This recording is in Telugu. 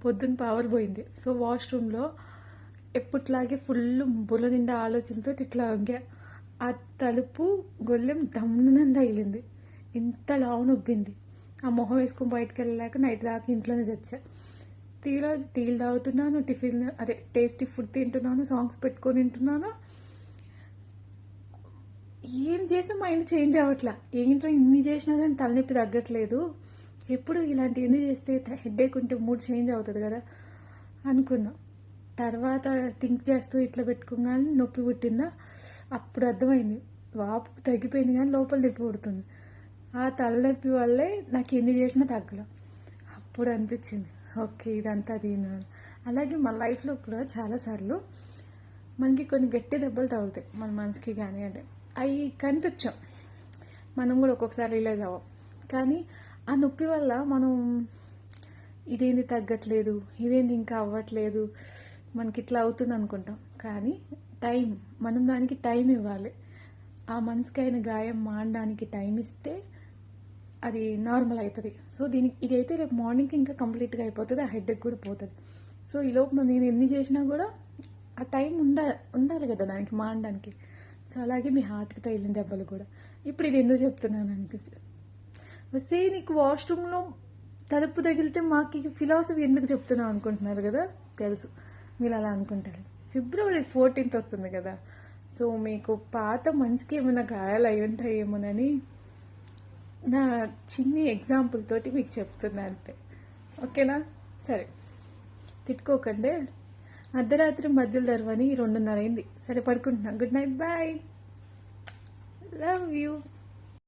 పొద్దున్న పవర్ పోయింది. సో వాష్రూమ్లో ఎప్పట్లాగే ఫుల్ బుర్ర నిండా ఆలోచనతో ఇట్లా వంగా. ఆ తలుపు గొల్లెం దమ్మునంద అయ్యింది. ఇంత లావు నొబ్బింది. ఆ మొహం వేసుకొని బయటకు వెళ్ళలేక నైట్ దాకా ఇంట్లోనే చచ్చా. టీలు తాగుతున్నాను, టిఫిన్ అదే టేస్టీ ఫుడ్ తింటున్నాను, సాంగ్స్ పెట్టుకొని వింటున్నాను. ఏం చేసినా మైండ్ చేంజ్ అవ్వట్లా. ఏంటో ఇన్ని చేసినా కానీ తలనొప్పి తగ్గట్లేదు. ఎప్పుడు ఇలాంటివన్నీ చేస్తే హెడేక్ ఉంటే మూడ్ చేంజ్ అవుతుంది కదా అనుకున్నా. తర్వాత థింక్ చేస్తూ ఇట్లా పెట్టుకోగానే నొప్పి పుట్టిందా, అప్పుడు అర్థమైంది వాపు తగ్గిపోయింది కానీ లోపల నొప్పి పుడుతుంది. ఆ తలనొప్పి వల్లే నాకు ఎన్ని చేసినా తగ్గల. అప్పుడు అనిపించింది ఓకే ఇదంతా దీని. అలాగే మన లైఫ్లో కూడా చాలాసార్లు మనకి కొన్ని గట్టి దెబ్బలు తగులుతాయి మన మనసుకి కానీ. అంటే అవి కనిపించాం, మనం కూడా ఒక్కొక్కసారి రిలైజ్ అవ్వం. కానీ ఆ నొప్పి వల్ల మనం ఇదేంది తగ్గట్లేదు, ఇదేంది ఇంకా అవ్వట్లేదు, మనకి ఇట్లా అవుతుంది అనుకుంటాం. కానీ మనం దానికి టైం ఇవ్వాలి. ఆ మనసుకైన గాయం మానడానికి టైం ఇస్తే అది నార్మల్ అవుతుంది. సో ఇదైతే రేపు మార్నింగ్కి ఇంకా కంప్లీట్గా అయిపోతుంది, ఆ హెడేక్ కూడా పోతుంది. సో ఈ లోపల నేను ఎన్ని చేసినా కూడా ఆ టైం ఉండాలి కదా దానికి మానడానికి. సో అలాగే మీ హార్ట్కి తగిలిన దెబ్బలు కూడా. ఇప్పుడు ఇది ఎందుకు చెప్తున్నాను అంటే, వస్తే నీకు వాష్రూమ్లో తలుపు తగిలితే మాకు ఫిలాసఫీ ఎందుకు చెప్తున్నావు అనుకుంటున్నారు కదా. తెలుసు మీరు అలా అనుకుంటారు. February 14th వస్తుంది కదా. సో మీకు పాత మనసుకి ఏమైనా గాయాలు అయి ఉంటాయేమోనని నా చిన్ని ఎగ్జాంపుల్ తోటి మీకు చెప్తున్నా అంతే. ఓకేనా? సరే తిట్టుకోకండి. అర్ధరాత్రి మధ్యలో తెరవని 2:30 అయింది. సరే పడుకుంటున్నా. Good night, bye, love you.